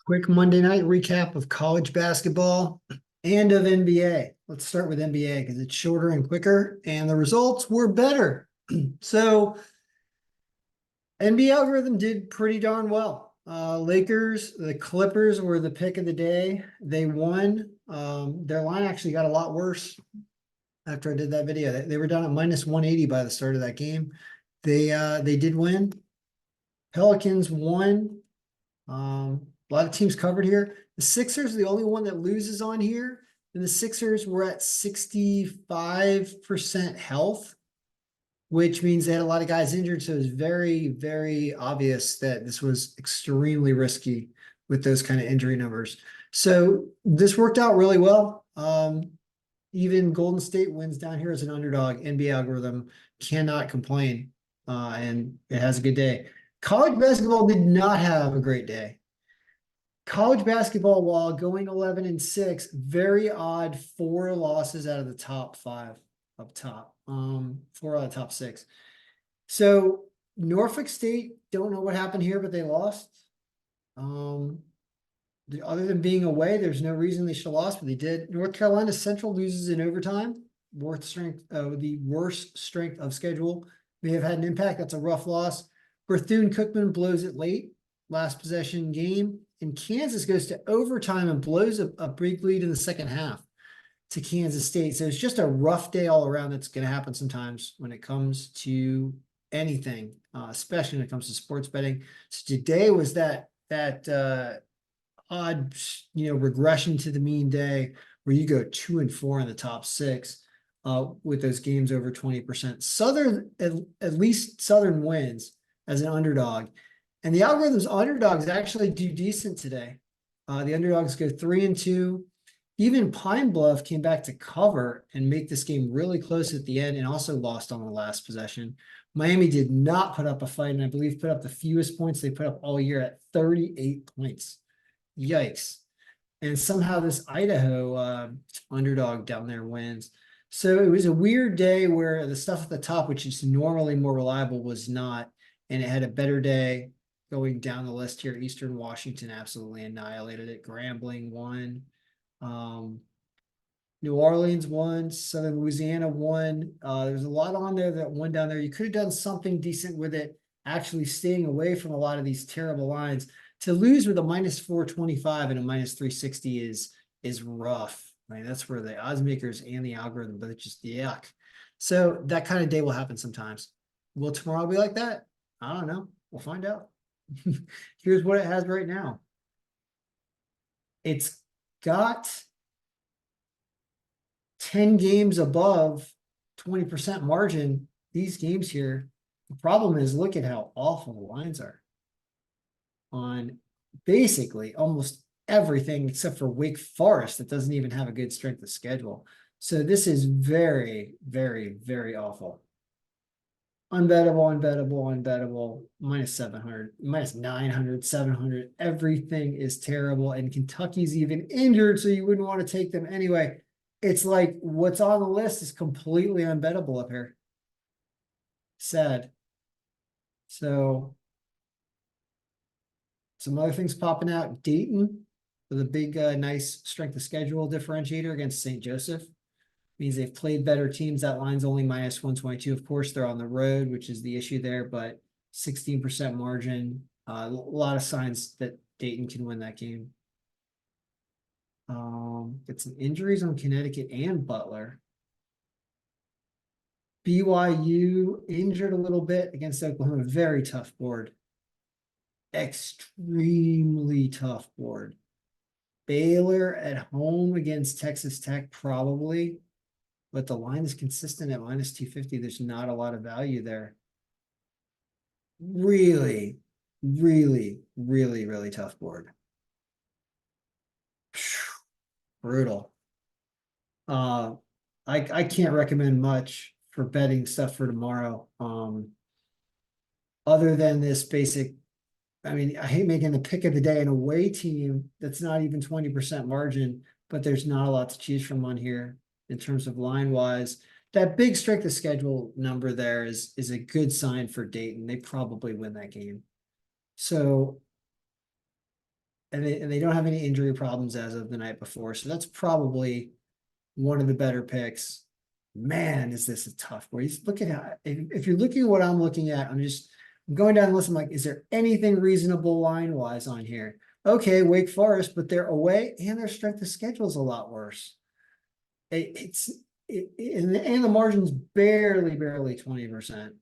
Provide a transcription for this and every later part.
Quick Monday night recap of college basketball and of NBA. Let's start with NBA because it's shorter and quicker, and the results were better. So, NBA algorithm did pretty darn well. Lakers, the Clippers were the pick of the day. They won. Their line actually got a lot worse after I did that video. They were down at minus 180 by the start of that game. They did win. Pelicans won. A lot of teams covered here. The Sixers are the only one that loses on here. And the Sixers were at 65% health, which means they had a lot of guys injured. So it was very, very obvious that this was extremely risky with those kind of injury numbers. So this worked out really well. Even Golden State wins down here as an underdog. NBA algorithm cannot complain, and it has a good day. College basketball did not have a great day. College basketball, while going 11-6, very odd 4 losses out of the top 5 up top. 4 out of the top 6. So Norfolk State, don't know what happened here, but they lost. Other than being away, there's no reason they should have lost, but they did. North Carolina Central loses in overtime. The worst strength of schedule may have had an impact. That's a rough loss. Bethune-Cookman blows it late, last possession game. And Kansas goes to overtime and blows a big lead in the second half to Kansas State. So it's just a rough day all around. That's going to happen sometimes when it comes to anything, especially when it comes to sports betting. So today was that odd, regression to the mean day where you go 2 and 4 in the top 6 with those games over 20%. Southern, at least Southern wins as an underdog. And the algorithm's underdogs actually do decent today. The underdogs go 3-2. Even Pine Bluff came back to cover and make this game really close at the end and also lost on the last possession. Miami did not put up a fight, and I believe put up the fewest points they put up all year at 38 points. Yikes. And somehow this Idaho underdog down there wins. So it was a weird day where the stuff at the top, which is normally more reliable, was not. And it had a better day. Going down the list here, Eastern Washington absolutely annihilated it. Grambling won. New Orleans won. Southern Louisiana won. There's a lot on there that won down there. You could have done something decent with it, actually staying away from a lot of these terrible lines. To lose with a minus 425 and a minus 360 is rough. Right? That's where the odds makers and the algorithm, but it's just yuck. So that kind of day will happen sometimes. Will tomorrow be like that? I don't know. We'll find out. Here's what it has right now. It's got 10 games above 20% margin. These games here, the problem is look at how awful the lines are on basically almost everything except for Wake Forest that doesn't even have a good strength of schedule. So this is very, very, very awful. Unbettable, minus 700, minus 900, 700. Everything is terrible. And Kentucky's even injured, so you wouldn't want to take them anyway. It's like what's on the list is completely unbettable up here. Sad. So some other things popping out. Dayton with a big, nice strength of schedule differentiator against St. Joseph. Means they've played better teams. That line's only minus 122. Of course, they're on the road, which is the issue there, but 16% margin. A lot of signs that Dayton can win that game. Get some injuries on Connecticut and Butler. BYU injured a little bit against Oklahoma. Very tough board. Extremely tough board. Baylor at home against Texas Tech, probably. But the line is consistent at minus 250. There's not a lot of value there. Really, really, really, really tough board. Brutal. I can't recommend much for betting stuff for tomorrow. Other than this basic, I mean, I hate making the pick of the day an away team that's not even 20% margin, but there's not a lot to choose from on here. In terms of line wise, that big strength of schedule number there is a good sign for Dayton. They probably win that game. So and they don't have any injury problems as of the night before. So that's probably one of the better picks. Man, is this a tough one. Look at how, if you're looking at what I'm looking at, I'm going down the list. I'm like, is there anything reasonable line wise on here? Okay, Wake Forest, but they're away and their strength of schedule is a lot worse. And the margin's barely 20%.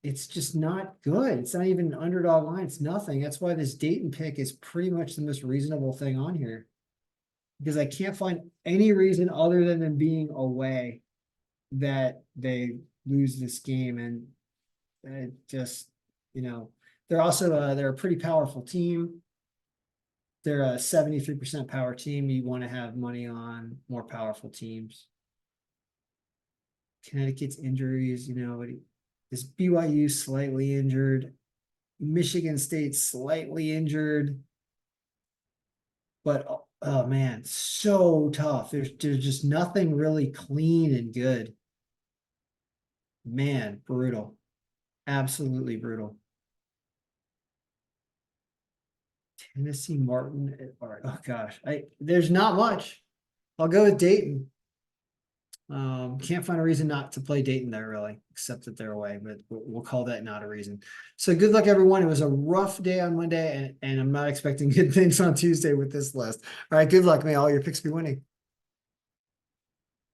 It's just not good. It's not even an underdog line. It's nothing. That's why this Dayton pick is pretty much the most reasonable thing on here. Because I can't find any reason other than them being away that they lose this game. And it just, they're also they're a pretty powerful team. They're a 73% power team. You want to have money on more powerful teams. Connecticut's injuries, is BYU slightly injured. Michigan State slightly injured. But oh man, so tough. There's just nothing really clean and good. Man, brutal. Absolutely brutal. Tennessee Martin. All right. Oh gosh. There's not much. I'll go with Dayton. Can't find a reason not to play Dayton there really, except that they're away, but we'll call that not a reason. So good luck everyone. It was a rough day on Monday and I'm not expecting good things on Tuesday with this list. All right, good luck. May all your picks be winning.